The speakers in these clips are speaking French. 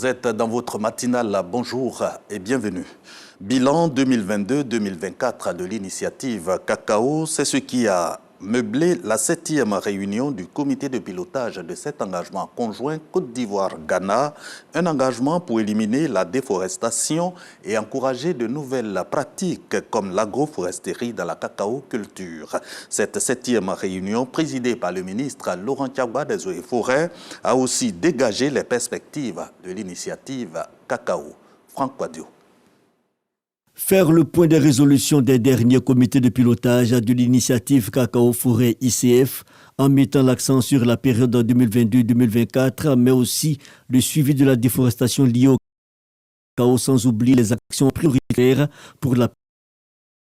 vous êtes dans votre matinale. Bonjour et bienvenue. Bilan 2022-2024 de l'initiative Cacao, c'est ce qui a meublé la 7e réunion du comité de pilotage de cet engagement conjoint Côte d'Ivoire-Ghana, un engagement pour éliminer la déforestation et encourager de nouvelles pratiques comme l'agroforesterie dans la cacao-culture. Cette 7e réunion, présidée par le ministre Laurent Tiagba des Eaux et Forêts, a aussi dégagé les perspectives de l'initiative Cacao. Franck Quadio. Faire le point des résolutions des derniers comités de pilotage de l'initiative Cacao Forêt ICF en mettant l'accent sur la période 2022-2024, mais aussi le suivi de la déforestation liée au cacao, sans oublier les actions prioritaires pour la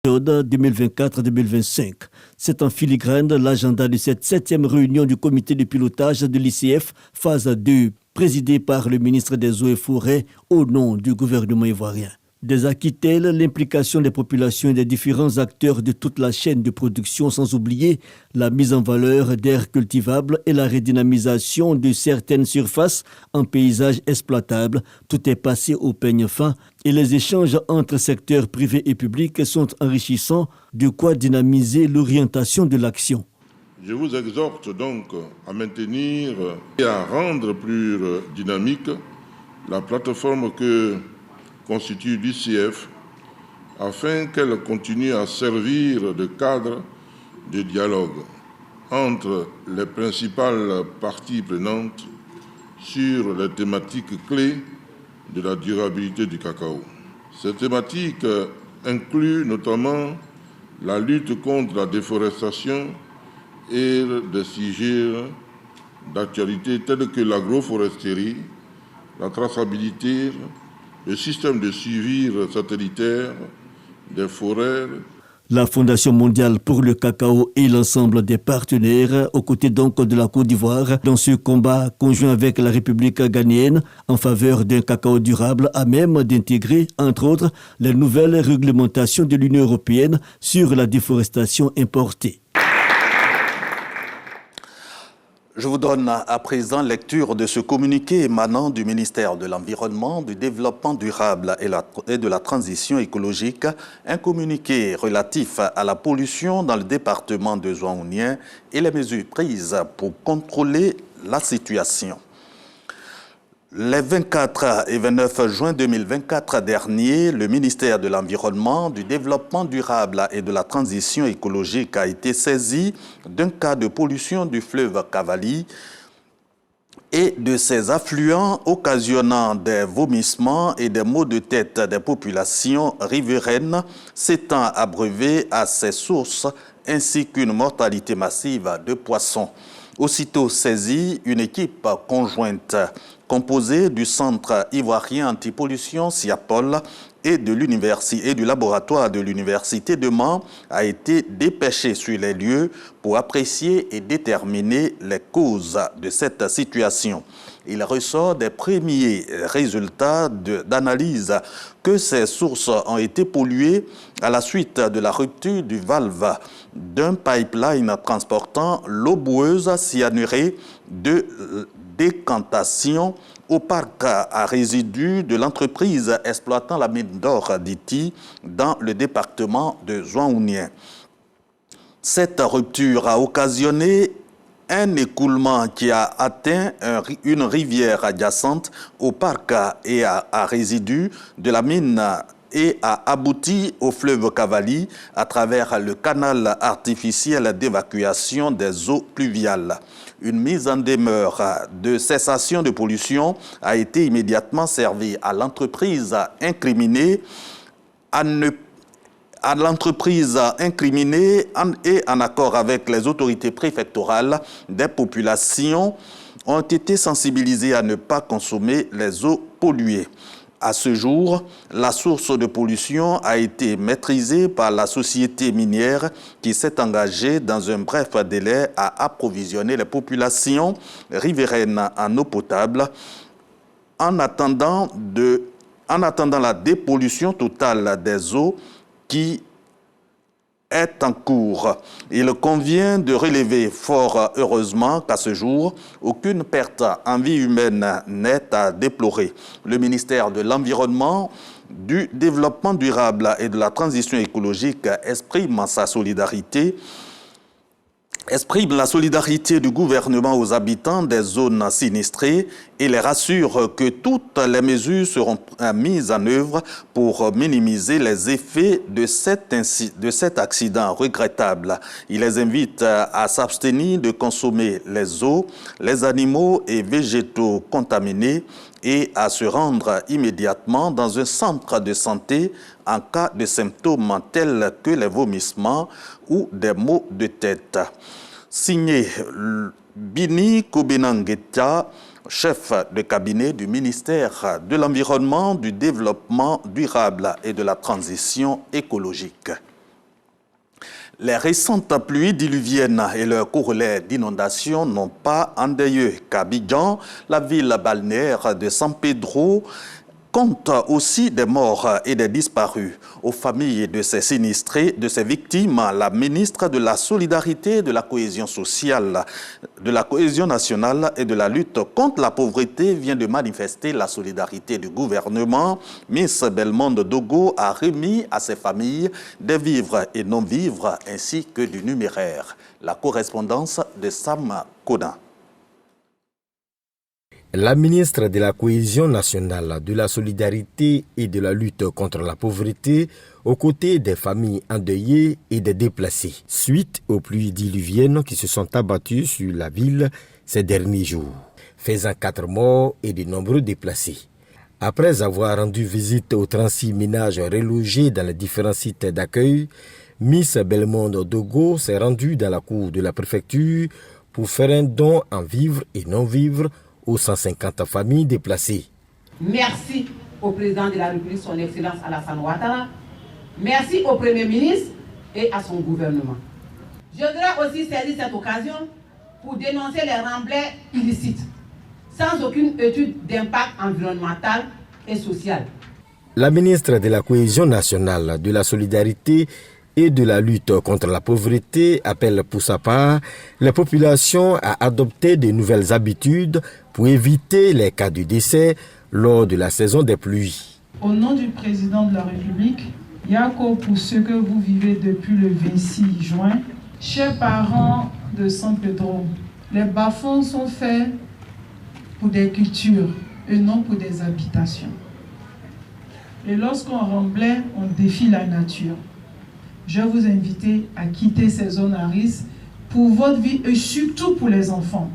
période 2024-2025. C'est en filigrane l'agenda de cette 7e réunion du comité de pilotage de l'ICF, phase 2, présidée par le ministre des Eaux et Forêts au nom du gouvernement ivoirien. Des acquis tels l'implication des populations et des différents acteurs de toute la chaîne de production, sans oublier la mise en valeur d'aires cultivables et la redynamisation de certaines surfaces en paysages exploitables. Tout est passé au peigne fin et les échanges entre secteurs privés et publics sont enrichissants, de quoi dynamiser l'orientation de l'action. Je vous exhorte donc à maintenir et à rendre plus dynamique la plateforme que constitue l'ICF afin qu'elle continue à servir de cadre de dialogue entre les principales parties prenantes sur les thématiques clés de la durabilité du cacao. Ces thématiques incluent notamment la lutte contre la déforestation et des sujets d'actualité tels que l'agroforesterie, la traçabilité, le système de suivi satellitaire des forêts. La Fondation mondiale pour le cacao et l'ensemble des partenaires, aux côtés donc de la Côte d'Ivoire, dans ce combat conjoint avec la République ghanéenne en faveur d'un cacao durable à même d'intégrer, entre autres, les nouvelles réglementations de l'Union européenne sur la déforestation importée. Je vous donne à présent lecture de ce communiqué émanant du ministère de l'Environnement, du Développement durable et de la Transition écologique, un communiqué relatif à la pollution dans le département de Zouaounien et les mesures prises pour contrôler la situation. Les 24 et 29 juin 2024 dernier, le ministère de l'Environnement, du Développement durable et de la Transition écologique a été saisi d'un cas de pollution du fleuve Cavali et de ses affluents occasionnant des vomissements et des maux de tête des populations riveraines s'étant abreuvées à ses sources ainsi qu'une mortalité massive de poissons. Aussitôt saisie, une équipe conjointe composée du Centre ivoirien antipollution SIAPOL et du laboratoire de l'Université de Mans a été dépêchée sur les lieux pour apprécier et déterminer les causes de cette situation. Il ressort des premiers résultats d'analyse que ces sources ont été polluées à la suite de la rupture du valve d'un pipeline transportant l'eau boueuse cyanurée de décantation au parc à résidus de l'entreprise exploitant la mine d'or d'Iti dans le département de Zouaounien. Cette rupture a occasionné un écoulement qui a atteint une rivière adjacente au parc et à résidus de la mine et a abouti au fleuve Cavali à travers le canal artificiel d'évacuation des eaux pluviales. Une mise en demeure de cessation de pollution a été immédiatement servie à l'entreprise incriminée et en accord avec les autorités préfectorales, des populations ont été sensibilisées à ne pas consommer les eaux polluées. À ce jour, la source de pollution a été maîtrisée par la société minière qui s'est engagée dans un bref délai à approvisionner les populations riveraines en eau potable en attendant la dépollution totale des eaux qui est en cours. Il convient de relever fort heureusement qu'à ce jour, aucune perte en vie humaine n'est à déplorer. Le ministère de l'Environnement, du Développement durable et de la Transition écologique exprime la solidarité du gouvernement aux habitants des zones sinistrées et les rassure que toutes les mesures seront mises en œuvre pour minimiser les effets de cet accident regrettable. Il les invite à s'abstenir de consommer les eaux, les animaux et végétaux contaminés et à se rendre immédiatement dans un centre de santé en cas de symptômes tels que les vomissements ou des maux de tête. Signé Bini Kobenangeta, chef de cabinet du ministère de l'Environnement, du Développement durable et de la Transition écologique. Les récentes pluies diluviennes et leurs corollaires d'inondations n'ont pas endeuillé qu'Abidjan, la ville balnéaire de San Pedro, compte aussi des morts et des disparus. Aux familles de ces sinistrés, de ces victimes, la ministre de la Solidarité, de la Cohésion sociale, de la Cohésion nationale et de la lutte contre la pauvreté vient de manifester la solidarité du gouvernement. Miss Belmondo Dogo a remis à ces familles des vivres et non-vivres ainsi que du numéraire. La correspondance de Sam Koda. La ministre de la Cohésion nationale, de la solidarité et de la lutte contre la pauvreté, aux côtés des familles endeuillées et des déplacés, suite aux pluies diluviennes qui se sont abattues sur la ville ces derniers jours, faisant 4 morts et de nombreux déplacés. Après avoir rendu visite aux 36 ménages relogés dans les différents sites d'accueil, Miss Belmondo Dogo s'est rendue dans la cour de la préfecture pour faire un don en vivres et non-vivres aux 150 familles déplacées. Merci au président de la République, son Excellence Alassane Ouattara. Merci au Premier ministre et à son gouvernement. Je voudrais aussi saisir cette occasion pour dénoncer les remblais illicites, sans aucune étude d'impact environnemental et social. La ministre de la Cohésion nationale, de la solidarité et de la lutte contre la pauvreté appelle pour sa part les populations à adopter de nouvelles habitudes pour éviter les cas de décès lors de la saison des pluies. Au nom du président de la République, Yako, pour ce que vous vivez depuis le 26 juin, chers parents de San Pedro, les bas-fonds sont faits pour des cultures et non pour des habitations. Et lorsqu'on remblait, on défie la nature. Je vous invite à quitter ces zones à risque pour votre vie et surtout pour les enfants.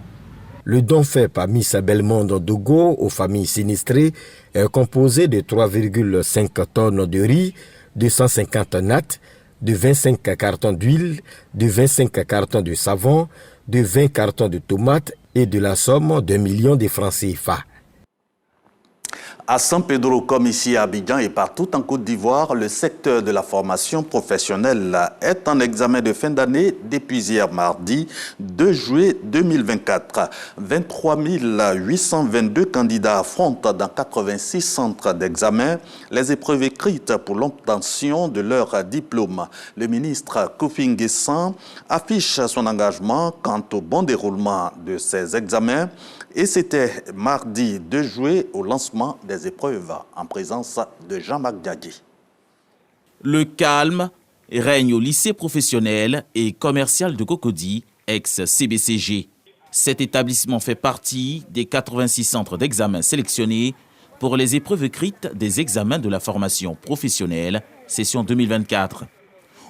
Le don fait par Miss Belmondo Dogo aux familles sinistrées est composé de 3,5 tonnes de riz, de 150 nattes, de 25 cartons d'huile, de 25 cartons de savon, de 20 cartons de tomates et de la somme d'1 million de francs CFA. À San Pedro, comme ici à Abidjan et partout en Côte d'Ivoire, le secteur de la formation professionnelle est en examen de fin d'année depuis hier mardi 2 juillet 2024. 23 822 candidats affrontent dans 86 centres d'examen les épreuves écrites pour l'obtention de leur diplôme. Le ministre Kofi N'Guessan affiche son engagement quant au bon déroulement de ces examens. Et c'était mardi 2 juillet au lancement des épreuves en présence de Jean-Marc Diadji. Le calme règne au lycée professionnel et commercial de Cocody, ex-CBCG. Cet établissement fait partie des 86 centres d'examen sélectionnés pour les épreuves écrites des examens de la formation professionnelle, session 2024.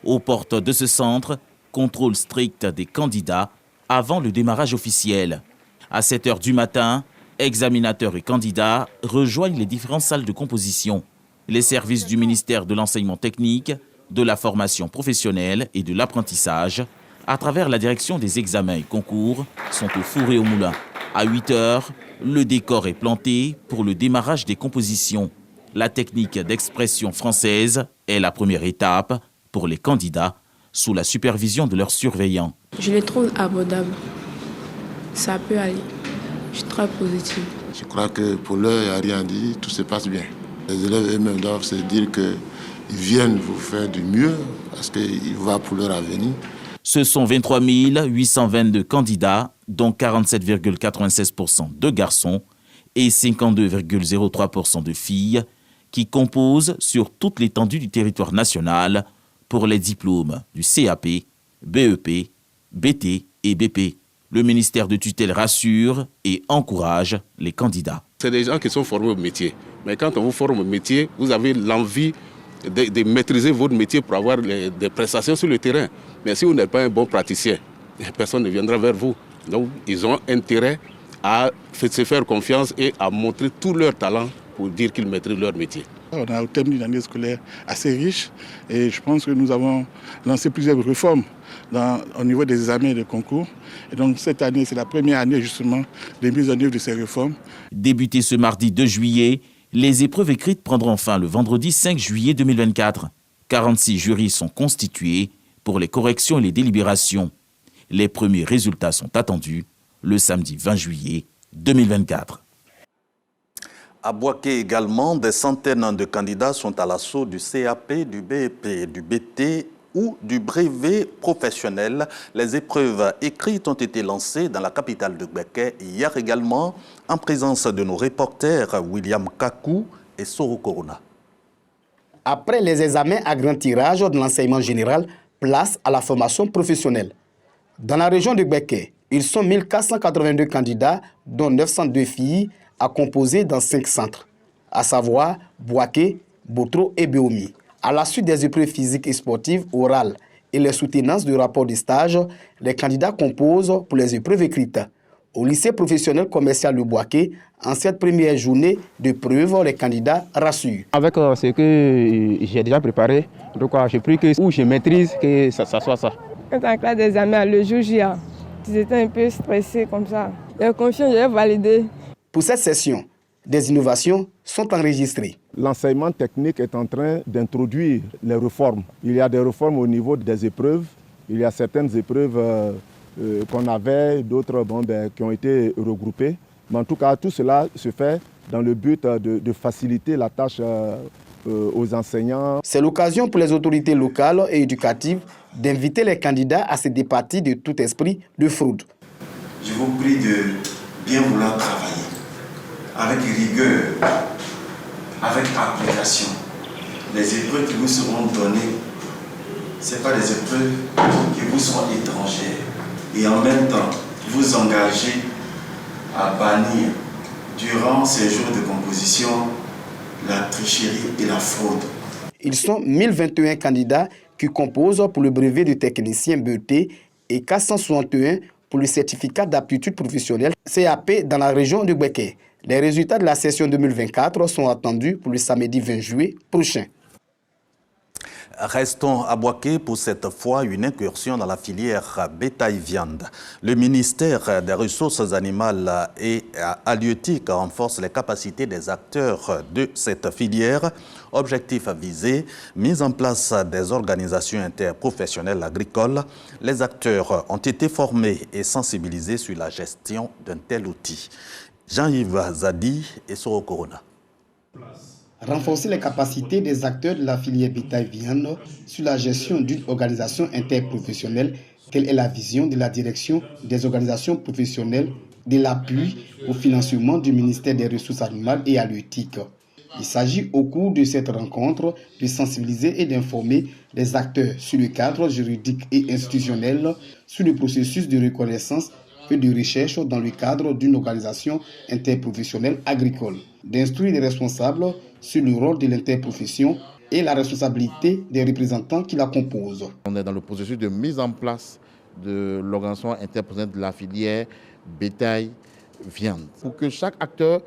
Aux portes de ce centre, contrôle strict des candidats avant le démarrage officiel. À 7 h du matin, examinateurs et candidats rejoignent les différentes salles de composition. Les services du ministère de l'enseignement technique, de la formation professionnelle et de l'apprentissage, à travers la direction des examens et concours, sont au four et au moulin. À 8 h, le décor est planté pour le démarrage des compositions. La technique d'expression française est la première étape pour les candidats, sous la supervision de leurs surveillants. Je les trouve abordables. Ça peut aller. Je suis très positive. Je crois que pour l'heure, il n'y a rien dit, tout se passe bien. Les élèves eux-mêmes doivent se dire que ils viennent vous faire du mieux parce qu'il va pour leur avenir. Ce sont 23 822 candidats, dont 47,96% de garçons et 52,03% de filles, qui composent sur toute l'étendue du territoire national pour les diplômes du CAP, BEP, BT et BP. Le ministère de tutelle rassure et encourage les candidats. C'est des gens qui sont formés au métier. Mais quand on vous forme au métier, vous avez l'envie de maîtriser votre métier pour avoir des prestations sur le terrain. Mais si vous n'êtes pas un bon praticien, personne ne viendra vers vous. Donc, ils ont intérêt à se faire confiance et à montrer tout leur talent pour dire qu'ils maîtrisent leur métier. On a au thème d'une année scolaire assez riche et je pense que nous avons lancé plusieurs réformes au niveau des examens et des concours. Et donc cette année, c'est la première année justement de mise en œuvre de ces réformes. Débuté ce mardi 2 juillet, les épreuves écrites prendront fin le vendredi 5 juillet 2024. 46 jurys sont constitués pour les corrections et les délibérations. Les premiers résultats sont attendus le samedi 20 juillet 2024. À Boaké également, des centaines de candidats sont à l'assaut du CAP, du BEP, du BT ou du brevet professionnel. Les épreuves écrites ont été lancées dans la capitale de Gbeke hier également, en présence de nos reporters William Kakou et Soro Corona. Après les examens à grand tirage de l'enseignement général, place à la formation professionnelle. Dans la région de Gbeke, ils sont 1482 candidats, dont 902 filles, à composer dans 5 centres, à savoir Boaké, Botro et Béomi. À la suite des épreuves physiques et sportives orales et les soutenances du rapport de stage, les candidats composent pour les épreuves écrites. Au lycée professionnel commercial de Boaké, en cette première journée de preuve, les candidats rassurent. Avec ce que j'ai déjà préparé, donc j'ai pris que où je maîtrise que ça soit ça. Quand en classe d'examen, le jour J, j'étais un peu stressé comme ça. J'ai confiance, j'ai validé. Pour cette session, des innovations sont enregistrées. L'enseignement technique est en train d'introduire les réformes. Il y a des réformes au niveau des épreuves. Il y a certaines épreuves qu'on avait, d'autres qui ont été regroupées. Mais en tout cas, tout cela se fait dans le but de faciliter la tâche aux enseignants. C'est l'occasion pour les autorités locales et éducatives d'inviter les candidats à se départir de tout esprit de fraude. Je vous prie de bien vouloir travailler avec rigueur, avec application. Les épreuves qui vous seront données, ce n'est pas des épreuves qui vous seront étrangères. Et en même temps, vous engagez à bannir, durant ces jours de composition, la tricherie et la fraude. Ils sont 1021 candidats qui composent pour le brevet de technicien BET et 461 pour le certificat d'aptitude professionnelle CAP dans la région de Gbeke. Les résultats de la session 2024 sont attendus pour le samedi 20 juillet prochain. Restons à Boaké pour cette fois une incursion dans la filière bétail-viande. Le ministère des Ressources animales et halieutiques renforce les capacités des acteurs de cette filière. Objectif visé, mise en place des organisations interprofessionnelles agricoles. Les acteurs ont été formés et sensibilisés sur la gestion d'un tel outil. Jean-Yves Zadi et Soro Corona. Renforcer les capacités des acteurs de la filière bétail-viande sur la gestion d'une organisation interprofessionnelle, telle est la vision de la direction des organisations professionnelles de l'appui au financement du ministère des Ressources animales et halieutiques. Il s'agit au cours de cette rencontre de sensibiliser et d'informer les acteurs sur le cadre juridique et institutionnel, sur le processus de reconnaissance et de recherche dans le cadre d'une organisation interprofessionnelle agricole, d'instruire les responsables sur le rôle de l'interprofession et la responsabilité des représentants qui la composent. On est dans le processus de mise en place de l'organisation interprofessionnelle de la filière bétail-viande, pour que chaque acteur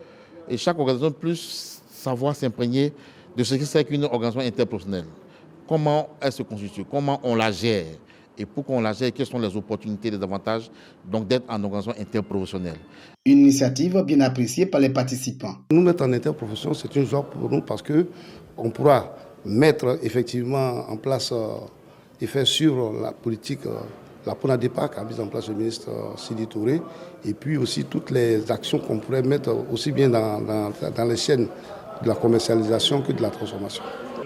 et chaque organisation puisse savoir s'imprégner de ce que c'est qu'une organisation interprofessionnelle. Comment elle se constitue, comment on la gère, et pour qu'on la gère, quelles sont les opportunités, les avantages donc d'être en organisation interprofessionnelle. Une initiative bien appréciée par les participants. Nous mettre en interprofession, c'est une joie pour nous parce qu'on pourra mettre effectivement en place et faire suivre la politique, la PONADEPA qu'a mise en place le ministre Sidi Touré, et puis aussi toutes les actions qu'on pourrait mettre aussi bien dans les chaînes de la commercialisation que de la transformation.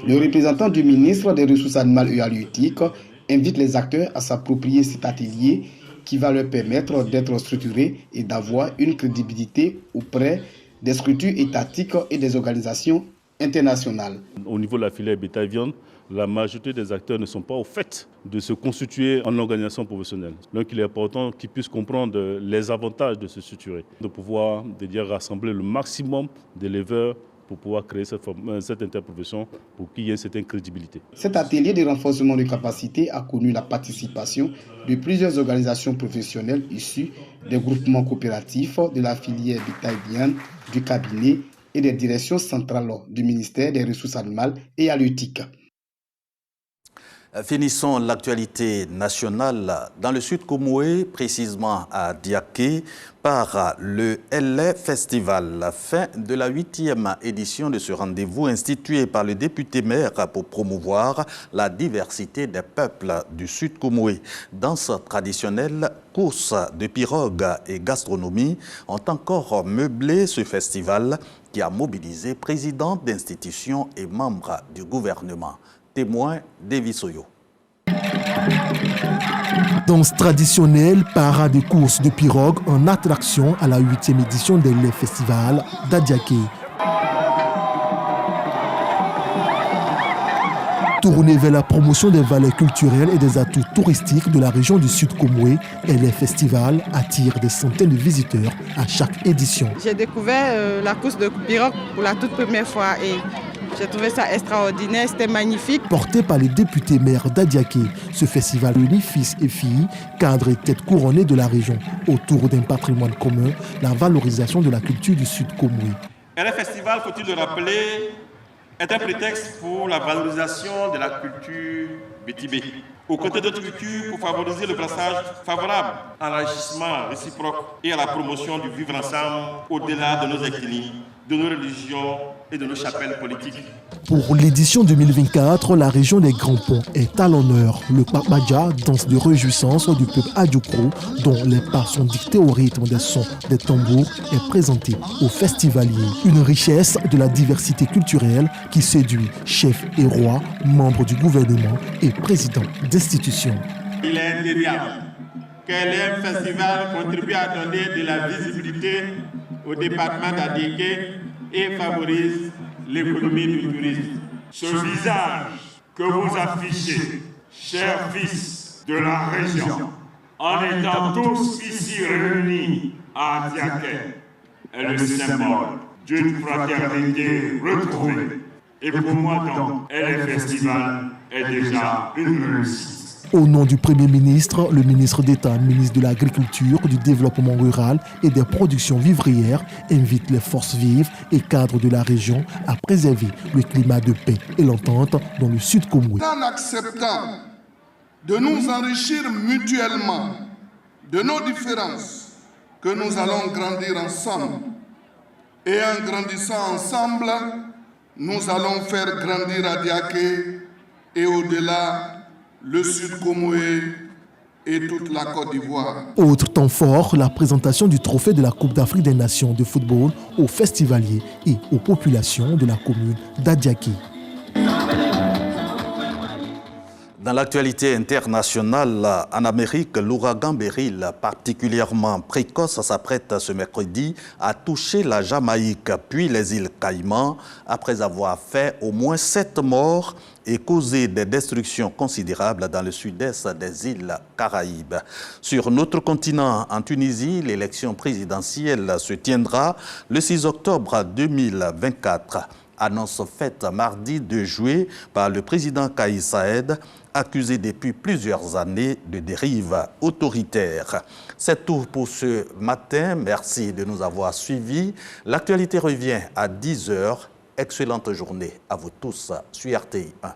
Le représentant du ministre des Ressources animales et halieutiques invite les acteurs à s'approprier cet atelier qui va leur permettre d'être structurés et d'avoir une crédibilité auprès des structures étatiques et des organisations internationales. Au niveau de la filière bétail-viande, la majorité des acteurs ne sont pas au fait de se constituer en organisation professionnelle. Donc il est important qu'ils puissent comprendre les avantages de se structurer, de pouvoir rassembler le maximum d'éleveurs pour pouvoir créer cette interprofession pour qu'il y ait une certaine crédibilité. Cet atelier de renforcement de capacité a connu la participation de plusieurs organisations professionnelles issues des groupements coopératifs, de la filière bétail-viande, du cabinet et des directions centrales du ministère des Ressources animales et halieutiques. Finissons l'actualité nationale dans le Sud Comoé, précisément à Diaké, par le LA Festival. La fin de la 8e édition de ce rendez-vous institué par le député maire pour promouvoir la diversité des peuples du Sud Comoé. Danse traditionnelle, courses de pirogues et gastronomie ont encore meublé ce festival qui a mobilisé présidents d'institutions et membres du gouvernement. Témoin d'Evisoyo. Danse traditionnelle, parade de courses de pirogue en attraction à la 8e édition de le festival d'Adiaké. Tourné vers la promotion des valeurs culturelles et des atouts touristiques de la région du Sud Comoé, le festival attire des centaines de visiteurs à chaque édition. J'ai découvert la course de pirogue pour la toute première fois et j'ai trouvé ça extraordinaire, c'était magnifique. Porté par les députés maires d'Adiaké, ce festival réunit fils et filles, cadres et têtes couronnées de la région, autour d'un patrimoine commun, la valorisation de la culture du Sud Comoé. Le festival, faut-il le rappeler, est un prétexte pour la valorisation de la culture bétibé. Aux côtés d'autres cultures, pour favoriser le brassage favorable à l'enrichissement réciproque et à la promotion du vivre ensemble au-delà de nos ethnies, de nos religions et de nos chapelles politiques. Pour l'édition 2024, la région des Grands Ponts est à l'honneur. Le Kpakbaja, danse de réjouissance du peuple Adjoukro, dont les pas sont dictés au rythme des sons des tambours, est présenté aux festivaliers. Une richesse de la diversité culturelle qui séduit chefs et rois, membres du gouvernement et présidents d'institutions. Il est indéniable que le festival contribue à donner de la visibilité au département d'Adiaké et favorise l'économie du tourisme. Ce visage que vous affichez, chers fils de la région, en étant tous ici réunis à Adiaké, est le symbole d'une fraternité retrouvée. Et pour moi donc, le festival est déjà une réussite. Au nom du Premier ministre, le ministre d'État, ministre de l'Agriculture, du Développement rural et des productions vivrières invite les forces vives et cadres de la région à préserver le climat de paix et l'entente dans le Sud Comoé. En acceptant de nous enrichir mutuellement de nos différences, que nous allons grandir ensemble. Et en grandissant ensemble, nous allons faire grandir Adiaké et au-delà le Sud Comoé et toute la Côte d'Ivoire. Autre temps fort, la présentation du trophée de la Coupe d'Afrique des Nations de football aux festivaliers et aux populations de la commune d'Adiaké. Dans l'actualité internationale, en Amérique, l'ouragan Beryl, particulièrement précoce, s'apprête ce mercredi à toucher la Jamaïque, puis les îles Caïmans, après avoir fait au moins 7 morts et causé des destructions considérables dans le sud-est des îles Caraïbes. Sur notre continent, en Tunisie, l'élection présidentielle se tiendra le 6 octobre 2024. Annonce faite mardi 2 juillet par le président Kais Saied, accusé depuis plusieurs années de dérive autoritaire. C'est tout pour ce matin. Merci de nous avoir suivis. L'actualité revient à 10 h. Excellente journée à vous tous sur RTI 1.